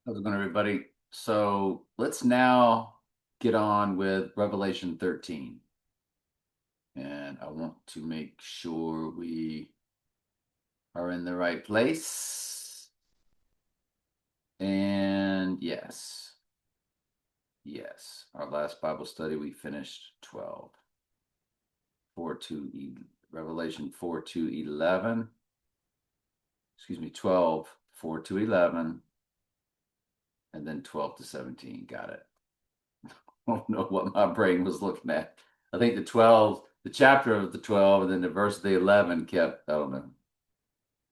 How's it going, everybody? So let's now get on with Revelation 13. And I want to make sure we are in the right place. And yes, our last Bible study, we finished 12, 4 to Revelation 4 to 11. Excuse me, 12, 4 to 11, and then 12 to 17. Got it. I don't know what my brain was looking at. I think the chapter of the 12, and then the verse of the 11 kept, I don't know.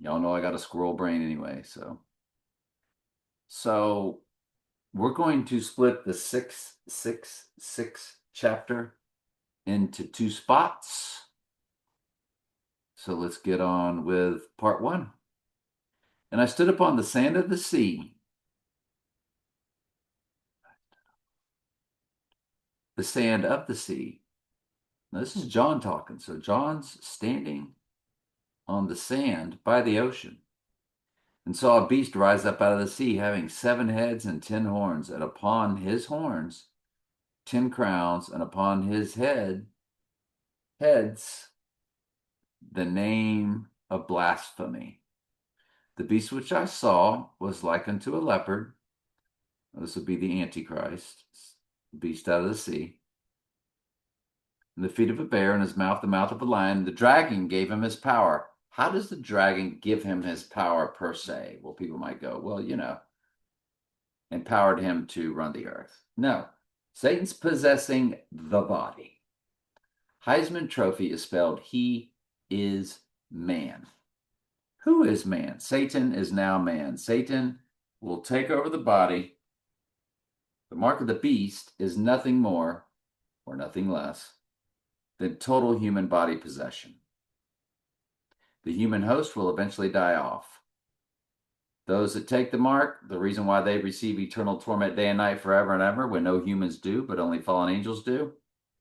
Y'all know I got a squirrel brain anyway. So we're going to split the 666 chapter into two spots. So let's get on with part one. And I stood upon the sand of the sea, the sand of the sea. Now, this is John talking. So John's standing on the sand by the ocean and saw a beast rise up out of the sea, having 7 heads and 10 horns, and upon his horns 10 crowns, and upon his heads the name of blasphemy. The beast which I saw was like unto a leopard. This would be the Antichrist, beast out of the sea. And the feet of a bear, and his mouth the mouth of a lion. The dragon gave him his power. How does the dragon give him his power per se? Well, people might go, well, empowered him to run the earth. No, Satan's possessing the body. Heisman Trophy is spelled he is man. Who is man? Satan is now man. Satan will take over the body. The mark of the beast is nothing more or nothing less than total human body possession. The human host will eventually die off. Those that take the mark, the reason why they receive eternal torment day and night forever and ever, when no humans do, but only fallen angels do,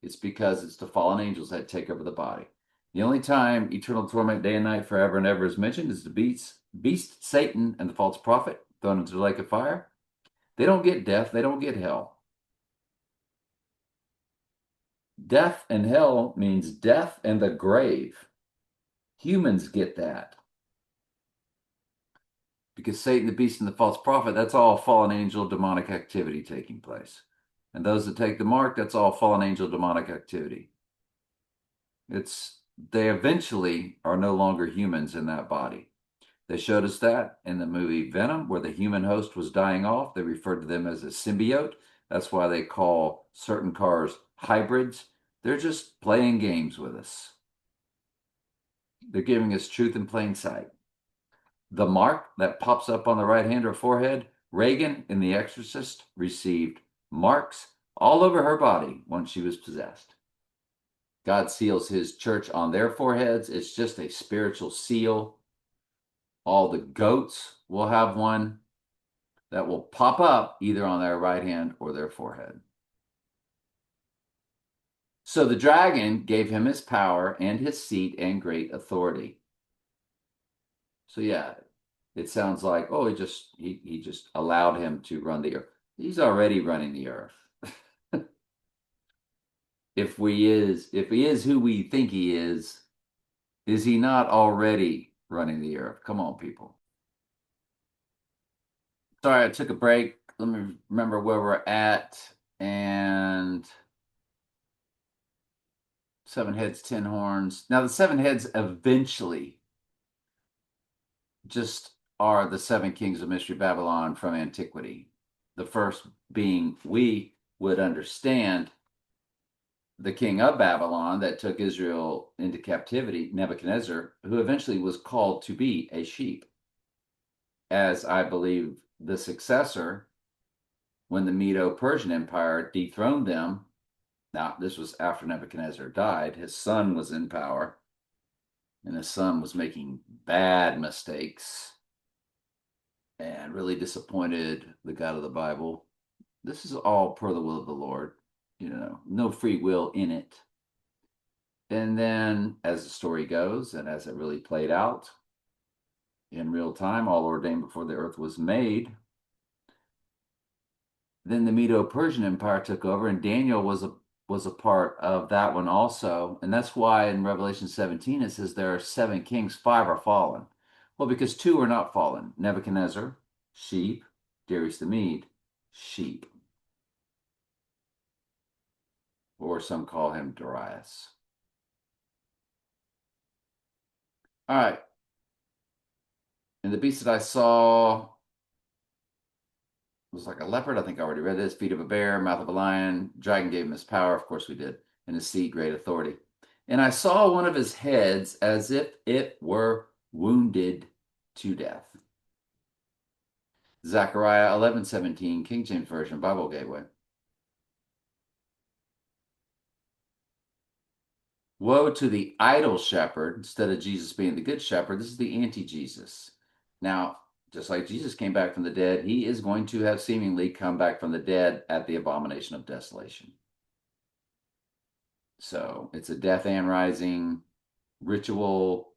it's because it's the fallen angels that take over the body. The only time eternal torment day and night forever and ever is mentioned is the beast Satan, and the false prophet thrown into the lake of fire. They don't get death, they don't get hell. Death and hell means death and the grave. Humans get that. Because Satan, the beast, and the false prophet, that's all fallen angel demonic activity taking place. And those that take the mark, that's all fallen angel demonic activity. They eventually are no longer humans in that body. They showed us that in the movie Venom, where the human host was dying off. They referred to them as a symbiote. That's why they call certain cars hybrids. They're just playing games with us. They're giving us truth in plain sight. The mark that pops up on the right hand or forehead, Regan in The Exorcist received marks all over her body once she was possessed. God seals his church on their foreheads. It's just a spiritual seal. All the goats will have one that will pop up either on their right hand or their forehead. So the dragon gave him his power and his seat and great authority. So yeah, it sounds like, oh, he just allowed him to run the earth. He's already running the earth. If he is who we think he is he not already running the earth? Come on, people. Sorry, I took a break. Let me remember where we're at. And 7 heads, 10 horns. Now, the 7 heads eventually just are the 7 kings of Mystery Babylon from antiquity. The first being, we would understand, the king of Babylon that took Israel into captivity, Nebuchadnezzar, who eventually was called to be a sheep, as I believe the successor when the Medo-Persian Empire dethroned them. Now, this was after Nebuchadnezzar died. His son was in power, and his son was making bad mistakes and really disappointed the God of the Bible. This is all per the will of the Lord, no free will in it. And then, as the story goes, and as it really played out in real time, all ordained before the earth was made, then the Medo-Persian Empire took over, and Daniel was a part of that one also. And that's why in Revelation 17 it says there are seven kings, five are fallen. Well, because two are not fallen. Nebuchadnezzar, sheep; Darius the Mede, sheep. Or some call him Darius. All right. And the beast that I saw was like a leopard. I think I already read this. Feet of a bear, mouth of a lion. Dragon gave him his power. Of course we did. And his seat, great authority. And I saw one of his heads as if it were wounded to death. Zechariah 11:17, King James Version, Bible Gateway. Woe to the idol shepherd, instead of Jesus being the good shepherd. This is the anti-Jesus. Now, just like Jesus came back from the dead, he is going to have seemingly come back from the dead at the abomination of desolation. So it's a death and rising ritual.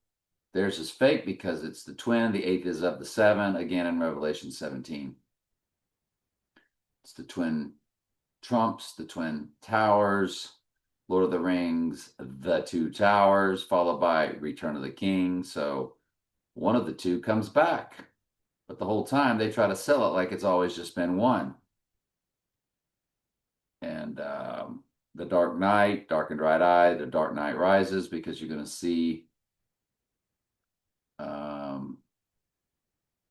Theirs is fake because it's the twin. The eighth is of the seven, again in Revelation 17. It's the twin trumps, the twin towers, Lord of the Rings, The Two Towers, followed by Return of the King. So one of the two comes back. But the whole time they try to sell it like it's always just been one. And the Dark Knight, Darkened Right Eye, the Dark Knight Rises, because you're going to see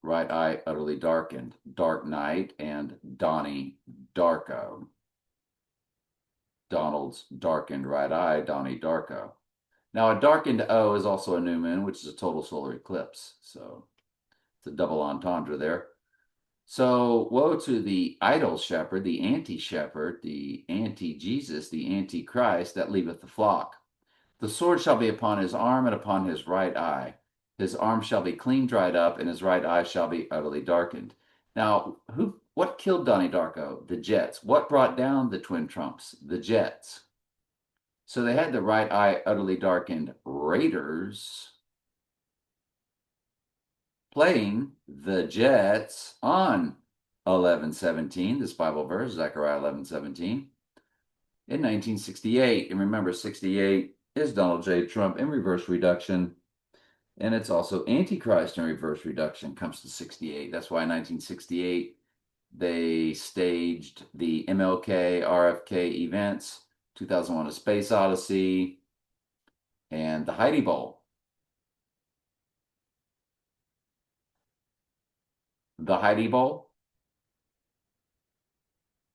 Right Eye Utterly Darkened, Dark Knight, and Donnie Darko. Donald's darkened right eye, Donnie Darko. Now, a darkened O is also a new moon, which is a total solar eclipse. So it's a double entendre there. So woe to the idol shepherd, the anti-shepherd, the anti-Jesus, the anti-Christ that leaveth the flock. The sword shall be upon his arm and upon his right eye. His arm shall be clean dried up, and his right eye shall be utterly darkened. Now, what killed Donnie Darko? The Jets. What brought down the twin trumps? The Jets. So they had the right eye utterly darkened Raiders playing the Jets on 11:17, this Bible verse, Zechariah 11:17, in 1968. And remember, 68 is Donald J. Trump in reverse reduction. And it's also Antichrist in reverse reduction comes to 68. That's why in 1968 they staged the MLK, RFK events, 2001: A Space Odyssey, and the Heidi Bowl. The Heidi Bowl.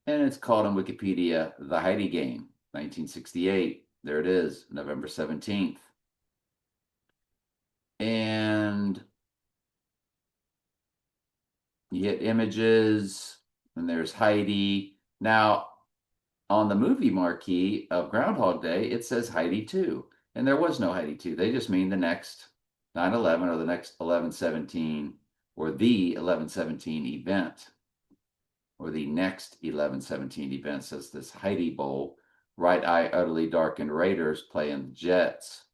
And it's called on Wikipedia The Heidi Game, 1968. There it is, November 17th. And you hit images, and there's Heidi. Now, on the movie marquee of Groundhog Day, it says Heidi 2. And there was no Heidi 2. They just mean the next 9/11 or the next 11/17 or the 11/17 event. Or the next 11/17 event, says this Heidi Bowl, right eye utterly darkened Raiders playing the Jets.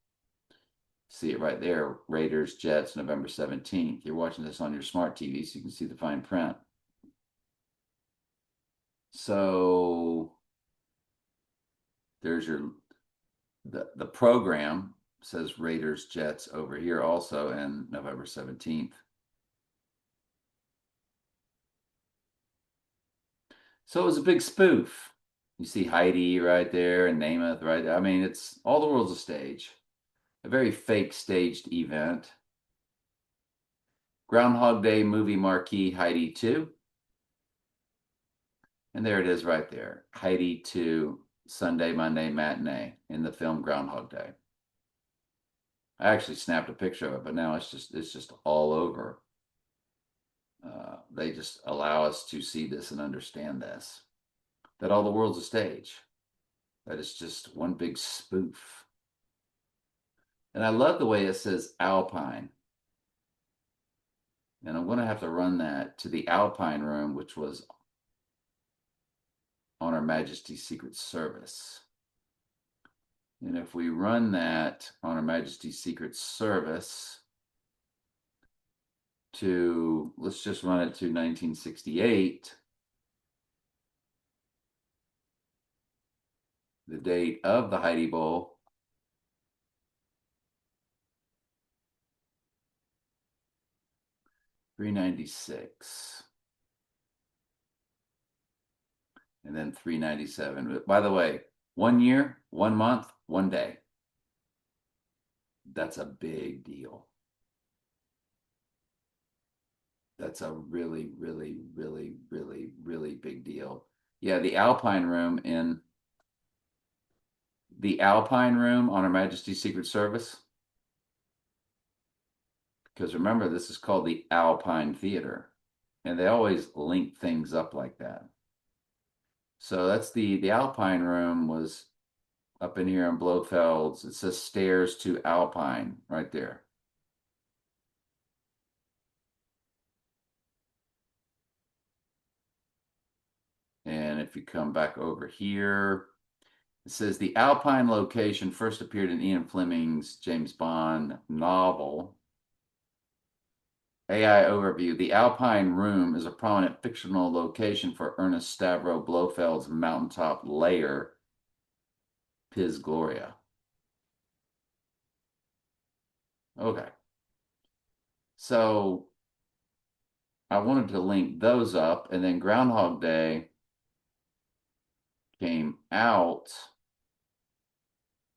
See it right there, Raiders, Jets, November 17th. You're watching this on your smart TV, so you can see the fine print. So there's the program says Raiders, Jets over here also, and November 17th. So it was a big spoof. You see Heidi right there and Namath right there. I mean, it's all the world's a stage. A very fake staged event. Groundhog Day movie marquee, Heidi 2. And there it is right there. Heidi 2, Sunday, Monday matinee in the film Groundhog Day. I actually snapped a picture of it, but now it's just all over. They just allow us to see this and understand this. That all the world's a stage. That it's just one big spoof. And I love the way it says Alpine. And I'm going to have to run that to the Alpine room, which was on Her Majesty's Secret Service. And if we run that on Her Majesty's Secret Service to, let's just run it to 1968. the date of the Haiti Bowl. $3.96. And then $3.97. But by the way, 1 year, 1 month, 1 day. That's a big deal. That's a really, really, really, really, really big deal. Yeah, the Alpine Room on Her Majesty's Secret Service. Because remember, this is called the Alpine Theater, and they always link things up like that. So that's the Alpine Room was up in here on Blofelds. It says stairs to Alpine right there. And if you come back over here, it says the Alpine location first appeared in Ian Fleming's James Bond novel. AI overview. The Alpine Room is a prominent fictional location for Ernest Stavro Blofeld's mountaintop lair, Piz Gloria. Okay. So I wanted to link those up, and then Groundhog Day came out.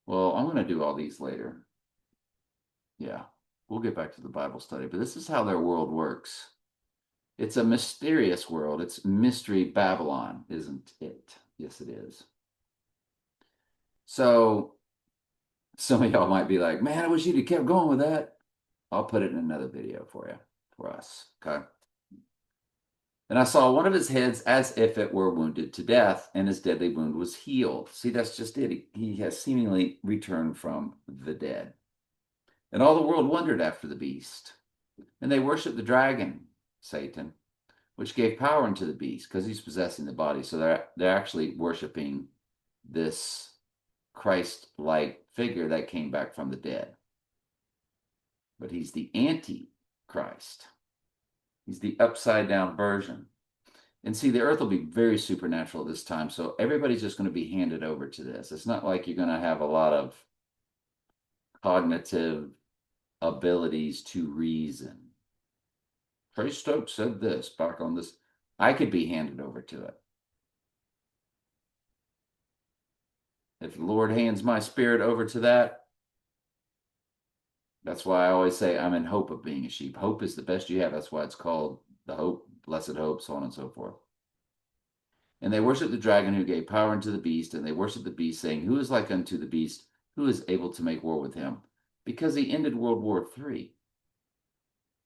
Well, I'm going to do all these later. Yeah, we'll get back to the Bible study, but this is how their world works. It's a mysterious world. It's Mystery Babylon, isn't it? Yes, it is. So some of y'all might be like, man, I wish you'd have kept going with that. I'll put it in another video for you, for us. Okay. And I saw one of his heads as if it were wounded to death, and his deadly wound was healed. See, that's just it. He has seemingly returned from the dead. And all the world wondered after the beast. And they worshiped the dragon, Satan, which gave power unto the beast because he's possessing the body. So they're actually worshiping this Christ-like figure that came back from the dead. But he's the anti-Christ. He's the upside down version. And see, the earth will be very supernatural this time. So everybody's just going to be handed over to this. It's not like you're going to have a lot of cognitive abilities to reason. Trey Stokes said this back on this. I could be handed over to it. If the Lord hands my spirit over to that, that's why I always say I'm in hope of being a sheep. Hope is the best you have. That's why it's called the hope, blessed hope, so on and so forth. And they worship the dragon who gave power unto the beast, and they worship the beast, saying, who is like unto the beast? Who is able to make war with him? Because he ended World War III.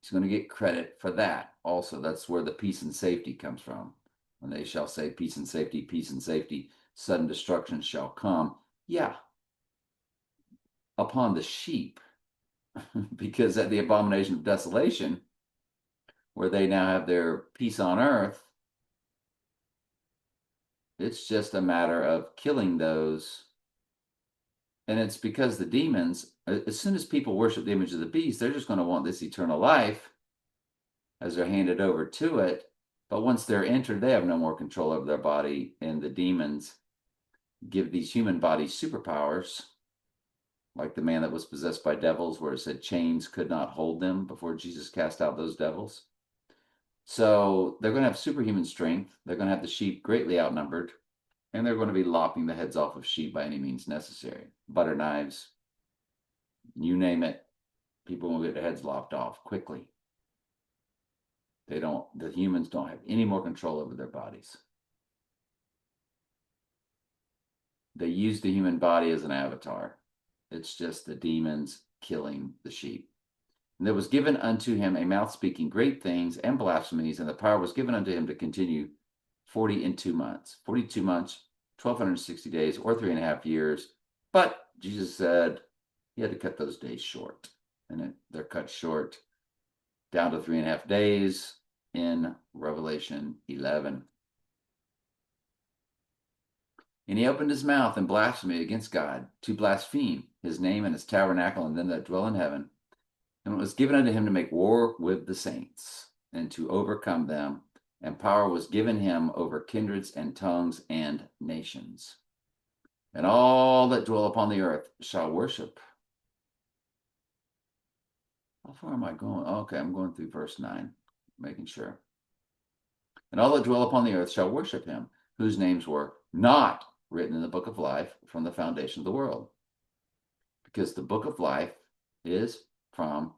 He's going to get credit for that also. That's where the peace and safety comes from. When they shall say peace and safety, sudden destruction shall come. Yeah. Upon the sheep. Because at the abomination of desolation, where they now have their peace on earth, it's just a matter of killing those. And it's because the demons, as soon as people worship the image of the beast, they're just going to want this eternal life as they're handed over to it. But once they're entered, they have no more control over their body. And the demons give these human bodies superpowers, like the man that was possessed by devils, where it said chains could not hold them before Jesus cast out those devils. So they're going to have superhuman strength. They're going to have the sheep greatly outnumbered, and they're going to be lopping the heads off of sheep by any means necessary. Butter knives, you name it, people will get their heads lopped off quickly. The humans don't have any more control over their bodies. They use the human body as an avatar. It's just the demons killing the sheep. And there was given unto him a mouth speaking great things and blasphemies, and the power was given unto him to continue 42 months, 1,260 days, or 3.5 years. But Jesus said he had to cut those days short. And they're cut short down to 3.5 days in Revelation 11. And he opened his mouth in blasphemy against God, to blaspheme his name and his tabernacle and them that dwell in heaven. And it was given unto him to make war with the saints and to overcome them. And power was given him over kindreds and tongues and nations. and all that dwell upon the earth shall worship. How far am I going? Okay, I'm going through verse 9, making sure. And all that dwell upon the earth shall worship him, whose names were not written in the book of life from the foundation of the world. Because the book of life is from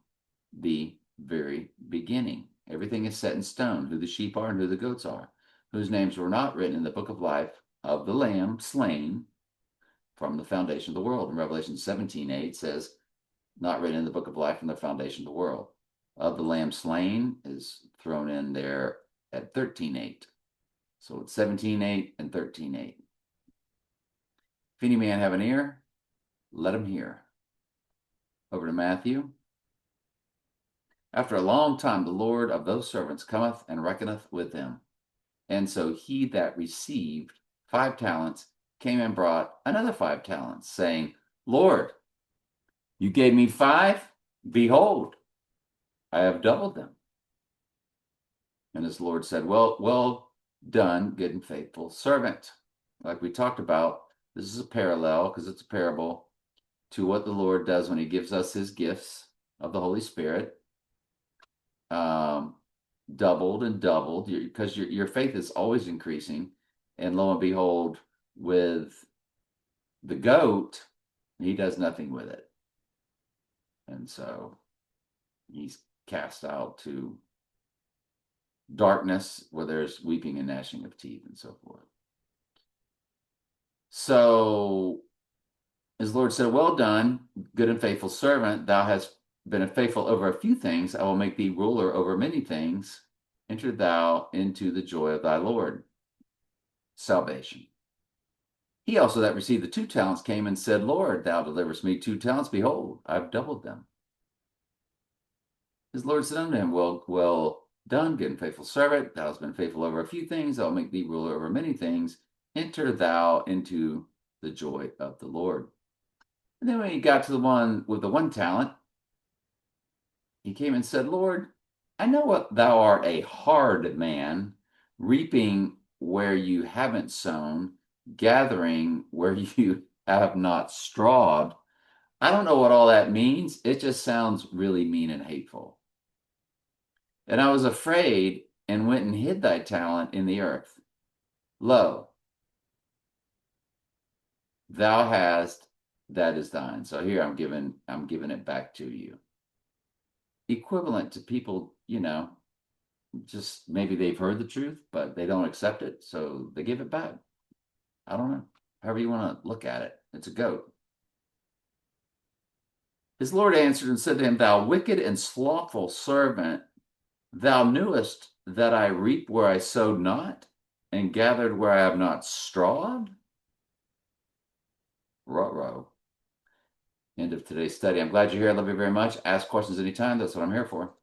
the very beginning. Everything is set in stone, who the sheep are and who the goats are, whose names were not written in the book of life of the Lamb slain from the foundation of the world. In Revelation 17:8 says, not written in the book of life from the foundation of the world. Of the Lamb slain is thrown in there at 13:8. So it's 17:8 and 13:8. If any man have an ear, let him hear. Over to Matthew. After a long time, the Lord of those servants cometh and reckoneth with them. And so he that received 5 talents came and brought another 5 talents, saying, Lord, you gave me 5. Behold, I have doubled them. And his Lord said, well done, good and faithful servant. Like we talked about, this is a parallel, because it's a parable, to what the Lord does when he gives us his gifts of the Holy Spirit. Doubled and doubled, because your faith is always increasing. And lo and behold, with the goat, he does nothing with it. And so he's cast out to darkness where there's weeping and gnashing of teeth and so forth. So his Lord said, well done, good and faithful servant. Thou hast been faithful over a few things. I will make thee ruler over many things. Enter thou into the joy of thy Lord. Salvation. He also that received the 2 talents came and said, Lord, thou deliverest me 2 talents. Behold, I've doubled them. His Lord said unto him, well done, good and faithful servant. Thou hast been faithful over a few things. I'll make thee ruler over many things. Enter thou into the joy of the Lord. And then when he got to the one with the 1 talent, he came and said, Lord, I know what thou art a hard man, reaping where you haven't sown, gathering where you have not strawed. I don't know what all that means. It just sounds really mean and hateful. And I was afraid and went and hid thy talent in the earth. Lo, thou hast, that is thine. So here I'm giving it back to you. Equivalent to people, just maybe they've heard the truth, but they don't accept it, so they give it back. I don't know. However you want to look at it. It's a goat. His Lord answered and said to him, Thou wicked and slothful servant, thou knewest that I reap where I sowed not, and gathered where I have not strawed? Ruh-roh. End of today's study. I'm glad you're here. I love you very much. Ask questions anytime. That's what I'm here for.